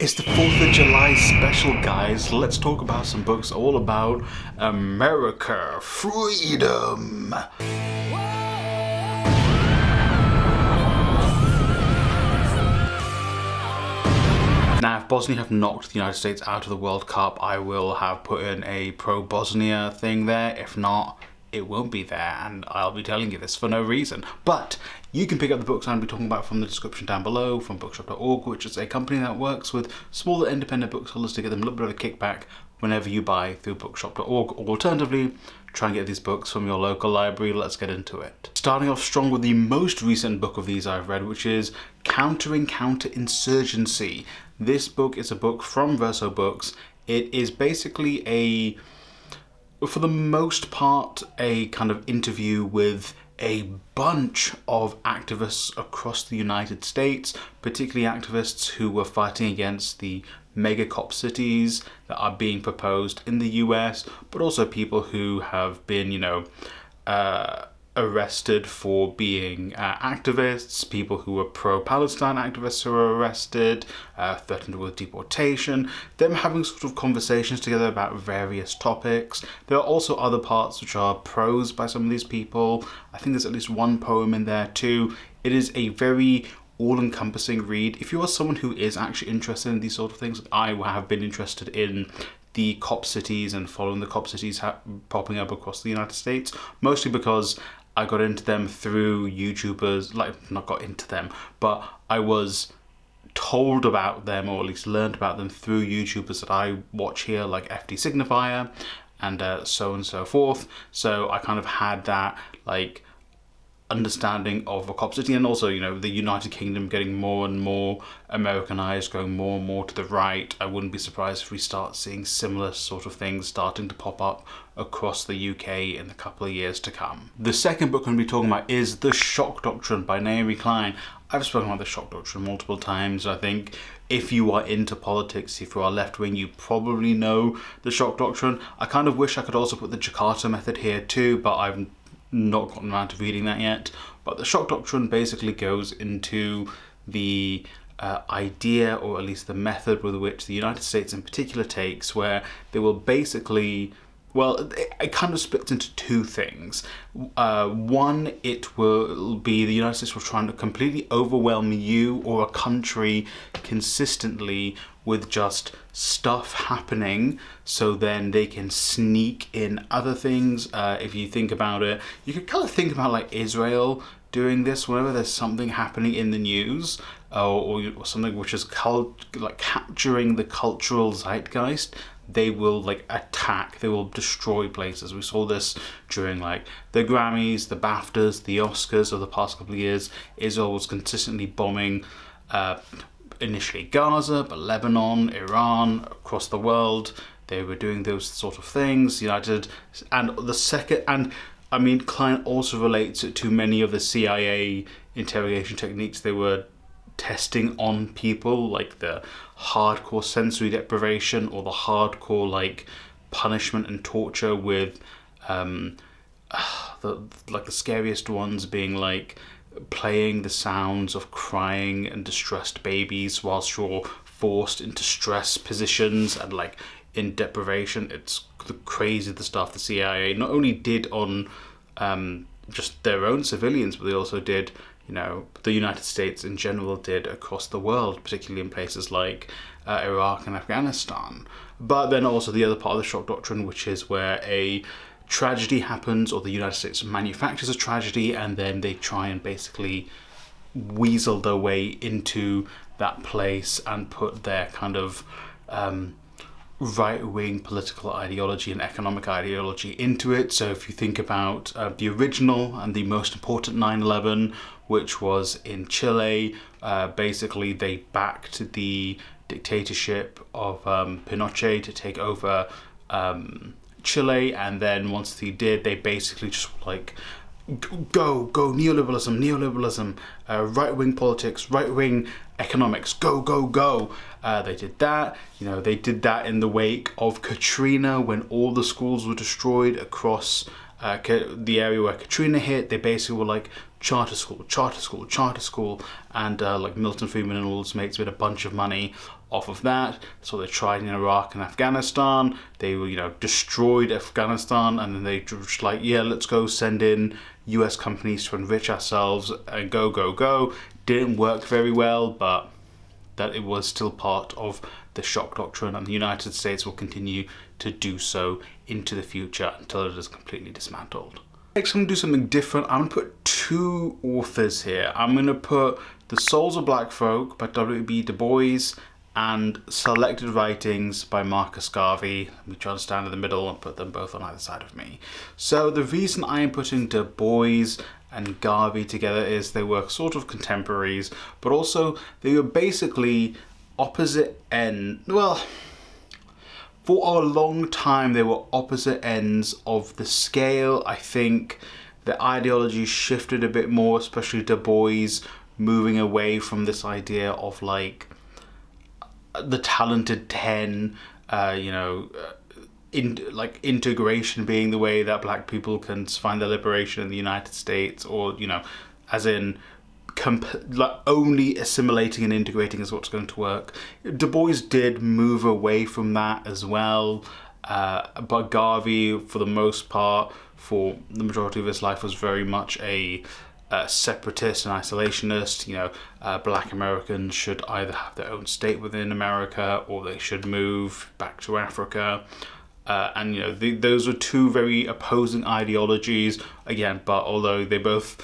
It's the 4th of July special, guys. Let's talk about some books all about America, freedom. Now, if Bosnia have knocked the United States out of the World Cup, I will have put in a pro-Bosnia thing there. If not, it won't be there, and I'll be telling you this for no reason. But you can pick up the books I'm going to be talking about from the description down below from bookshop.org, which is a company that works with smaller independent booksellers to get them a little bit of a kickback whenever you buy through bookshop.org. Alternatively, try and get these books from your local library. Let's get into it. Starting off strong with the most recent book of these I've read, which is Confronting Counterinsurgency. This book is a book from Verso Books. It is basically for the most part, a kind of interview with a bunch of activists across the United States, particularly activists who were fighting against the mega cop cities that are being proposed in the US, but also people who have been, arrested for being activists, people who were pro-Palestine activists who were arrested, threatened with deportation, them having sort of conversations together about various topics. There are also other parts which are prose by some of these people. I think there's at least one poem in there too. It is a very all-encompassing read. If you are someone who is actually interested in these sort of things, I have been interested in the cop cities and following the cop cities popping up across the United States, mostly because I got into them through YouTubers, not got into them, but I was told about them, or at least learned about them through YouTubers that I watch here, like FD Signifier and so on and so forth. So I kind of had that understanding of a cop city, and also the United Kingdom getting more and more Americanized, going more and more to the right. I wouldn't be surprised if we start seeing similar sort of things starting to pop up across the UK in the couple of years to come. The second book I'm going to be talking about is The Shock Doctrine by Naomi Klein. I've spoken about The Shock Doctrine multiple times. I think if you are into politics, if you are left-wing, you probably know The Shock Doctrine. I kind of wish I could also put the Jakarta method here too, but I've not gotten around to reading that yet. But the Shock Doctrine basically goes into the idea, or at least the method with which the United States in particular takes, where they will basically, it kind of splits into two things. One, it will be the United States will try to completely overwhelm you or a country consistently with just stuff happening, so then they can sneak in other things. If you think about it, you could kind of think about like Israel doing this whenever there's something happening in the news, or something which is capturing the cultural zeitgeist. They will attack, they will destroy places. We saw this during the Grammys, the BAFTAs, the Oscars of the past couple of years. Israel was consistently bombing initially Gaza, but Lebanon, Iran, across the world. They were doing those sort of things. Klein also relates it to many of the CIA interrogation techniques they were testing on people, like the hardcore sensory deprivation or the hardcore punishment and torture with the scariest ones being playing the sounds of crying and distressed babies whilst you're forced into stress positions and in deprivation. It's crazy the stuff the CIA not only did on just their own civilians, but they also did, the United States in general did across the world, particularly in places like Iraq and Afghanistan. But then also the other part of the Shock Doctrine, which is where a tragedy happens, or the United States manufactures a tragedy, and then they try and basically weasel their way into that place and put their kind of right-wing political ideology and economic ideology into it. So if you think about the original and the most important 9/11, which was in Chile, basically they backed the dictatorship of Pinochet to take over Chile, and then once he did, they basically just go neoliberalism, right-wing politics, right-wing economics, go. They did that. They did that in the wake of Katrina, when all the schools were destroyed across the area where Katrina hit. They basically were charter school, charter school, charter school, and like Milton Friedman and all his mates made a bunch of money off of that. So they tried in Iraq and Afghanistan. They were, you know, destroyed Afghanistan, and then they just like, yeah, let's go send in US companies to enrich ourselves and go, go, go. Didn't work very well, but that it was still part of the shock doctrine, and the United States will continue to do so into the future until it is completely dismantled. Next, I'm going to do something different. I'm going to put two authors here. I'm going to put The Souls of Black Folk by W.B. Du Bois and Selected Writings by Marcus Garvey. Let me try to stand in the middle and put them both on either side of me. So the reason I am putting Du Bois and Garvey together is they were sort of contemporaries, but also they were basically opposite ends. Well, for a long time they were opposite ends of the scale. I think the ideology shifted a bit more, especially Du Bois moving away from this idea of like the talented 10, like integration being the way that black people can find their liberation in the United States, or, you know, as in like only assimilating and integrating is what's going to work. Du Bois did move away from that as well, but Garvey, for the most part, for the majority of his life, was very much a separatist and isolationist. You know, black Americans should either have their own state within America or they should move back to Africa. And, you know, those were two very opposing ideologies, again, but although they both,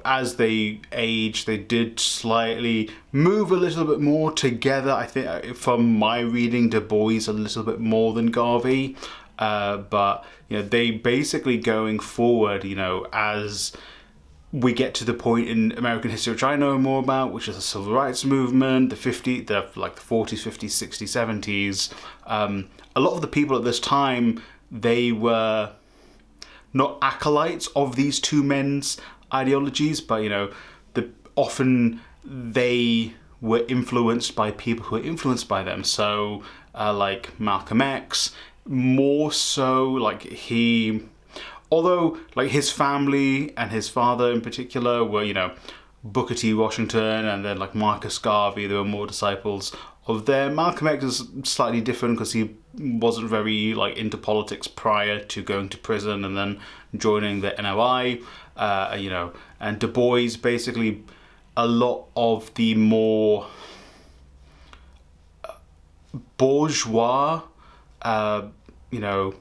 as they aged, they did slightly move a little bit more together. I think, from my reading, Du Bois a little bit more than Garvey. But, you know, they basically going forward, you know, as we get to the point in American history which I know more about, which is the civil rights movement, the 40s, 50s, 60s, 70s. A lot of the people at this time, they were not acolytes of these two men's ideologies, but, you know, often they were influenced by people who were influenced by them. So, like Malcolm X, more so, like although, like, his family and his father in particular were, you know, Booker T. Washington and then, like, Marcus Garvey, they were more disciples of them. Malcolm X is slightly different because he wasn't very, like, into politics prior to going to prison and then joining the NOI, you know, and Du Bois, basically, a lot of the more bourgeois, you know,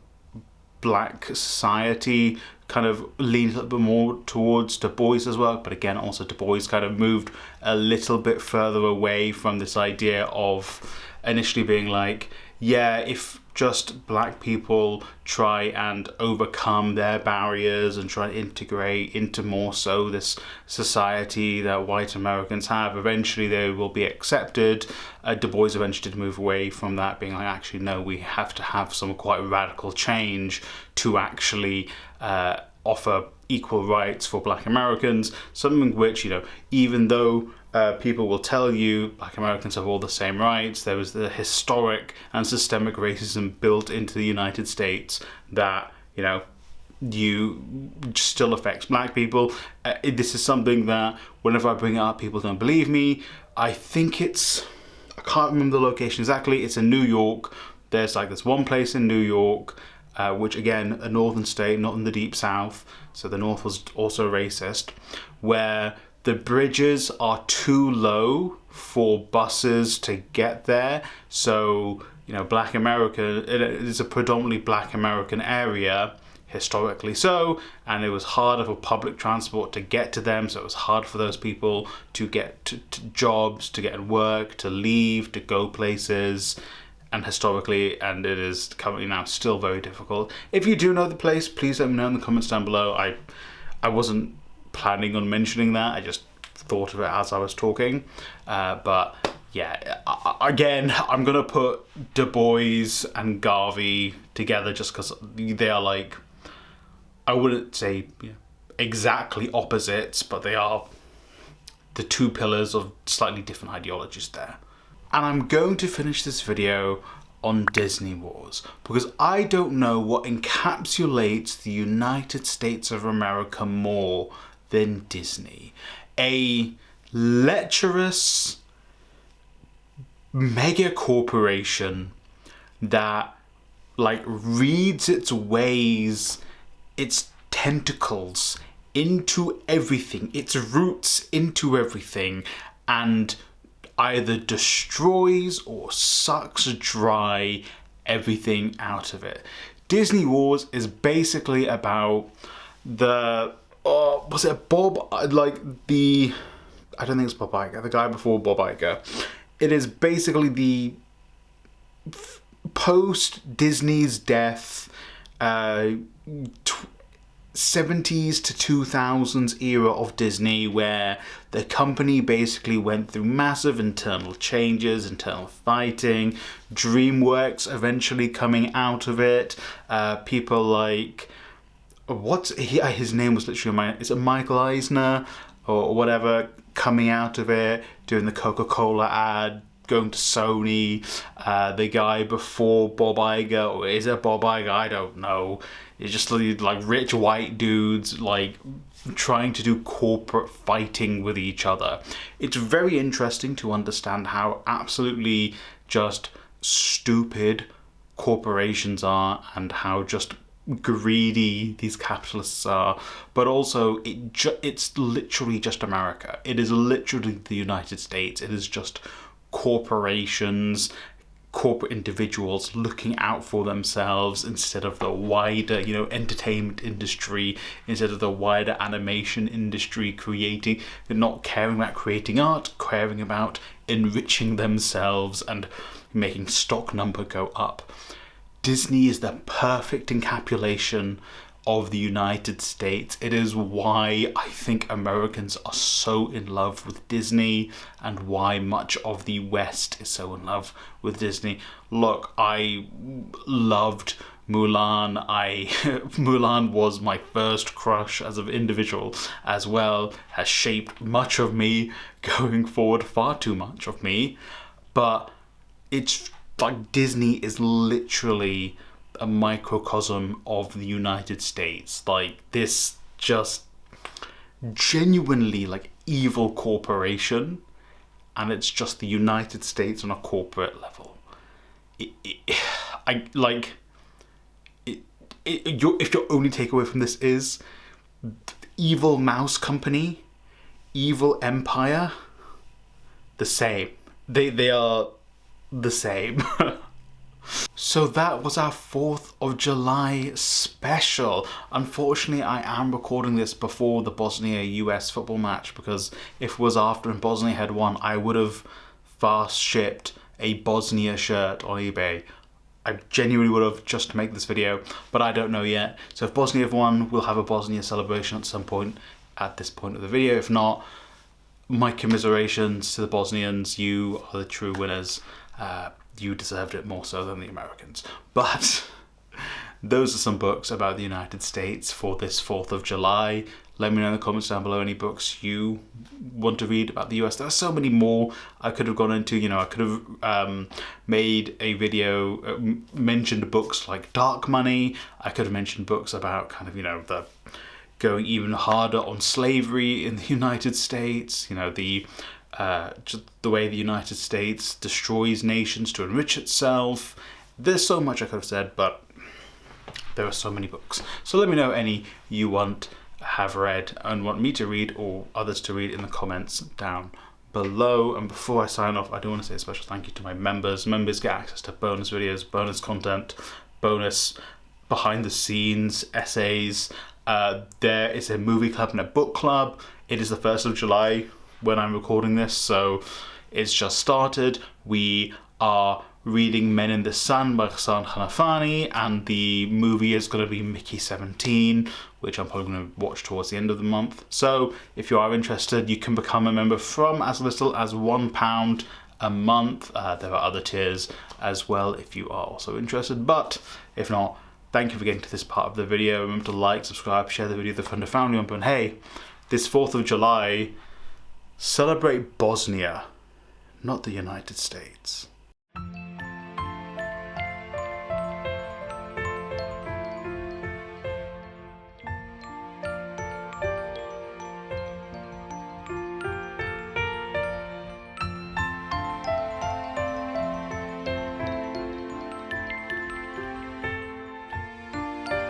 black society kind of leaned a little bit more towards Du Bois's work, but again, also Du Bois kind of moved a little bit further away from this idea of initially being like, yeah, if just black people try and overcome their barriers and try and integrate into more so this society that white Americans have, eventually they will be accepted. Du Bois eventually did move away from that, being like, actually, no, we have to have some quite radical change to actually offer equal rights for black Americans, something which, you know, even though people will tell you black Americans have all the same rights, there was the historic and systemic racism built into the United States that, you know, still affects black people. This is something that whenever I bring it up, people don't believe me. I think I can't remember the location exactly, it's in New York. There's like this one place in New York, which again, a northern state, not in the deep south, so the north was also racist, where the bridges are too low for buses to get there. So, you know, black America, it is a predominantly black American area, historically so, and it was harder for public transport to get to them, so it was hard for those people to get to jobs, to get work, to leave, to go places. And historically, and it is currently now still very difficult. If you do know the place, please let me know in the comments down below. I wasn't planning on mentioning that, I just thought of it as I was talking. But yeah, again, I'm gonna put Du Bois and Garvey together just because they are, like, I wouldn't say, you know, exactly opposites, but they are the two pillars of slightly different ideologies there. And I'm going to finish this video on Disney Wars, because I don't know what encapsulates the United States of America more than Disney. A lecherous mega corporation that like reads its ways, its tentacles into everything, its roots into everything, and either destroys or sucks dry everything out of it. Disney Wars is basically about the was it Bob, like the, I don't think it's Bob Iger, the guy before Bob Iger. It is basically the post Disney's death, 70s to 2000s era of Disney, where the company basically went through massive internal changes, internal fighting, DreamWorks eventually coming out of it, people like, his name was literally, is it Michael Eisner or whatever, coming out of it, doing the Coca-Cola ad, going to Sony, the guy before Bob Iger, or is it Bob Iger? I don't know. It's just like rich white dudes like trying to do corporate fighting with each other. It's very interesting to understand how absolutely just stupid corporations are and how just greedy these capitalists are, but also it's literally just America. It is literally the United States. It is just corporations, corporate individuals looking out for themselves instead of the wider, entertainment industry, instead of the wider animation industry, creating, not caring about creating art, caring about enriching themselves and making stock number go up. Disney is the perfect encapsulation of the United States. It is why I think Americans are so in love with Disney and why much of the West is so in love with Disney. Look, I loved Mulan. Mulan was my first crush as an individual as well, has shaped much of me going forward, far too much of me, but it's like Disney is literally a microcosm of the United States. Like this just genuinely like evil corporation, and it's just the United States on a corporate level. If your only takeaway from this is evil mouse company, evil empire, the same. They are the same. So that was our 4th of July special. Unfortunately, I am recording this before the Bosnia-US football match, because if it was after and Bosnia had won, I would have fast shipped a Bosnia shirt on eBay. I genuinely would have, just to make this video, but I don't know yet. So if Bosnia have won, we'll have a Bosnia celebration at some point at this point of the video. If not, my commiserations to the Bosnians. You are the true winners. You deserved it more so than the Americans. But those are some books about the United States for this 4th of July. Let me know in the comments down below any books you want to read about the US. There are so many more I could have gone into. I could have made a video, mentioned books like Dark Money. I could have mentioned books about kind of, the going even harder on slavery in the United States. Just the way the United States destroys nations to enrich itself. There's so much I could have said, but there are so many books. So let me know any you have read and want me to read or others to read in the comments down below. And before I sign off, I do want to say a special thank you to my members. Members get access to bonus videos, bonus content, bonus behind the scenes essays. There is a movie club and a book club. It is the 1st of July when I'm recording this, so it's just started. We are reading Men in the Sun by Hassan Khanafani, and the movie is going to be Mickey 17, which I'm probably going to watch towards the end of the month. So if you are interested, you can become a member from as little as £1 a month. There are other tiers as well if you are also interested, but if not, thank you for getting to this part of the video. Remember to like, subscribe, share the video with a friend or family member, and hey, this 4th of July, celebrate Bosnia, not the United States.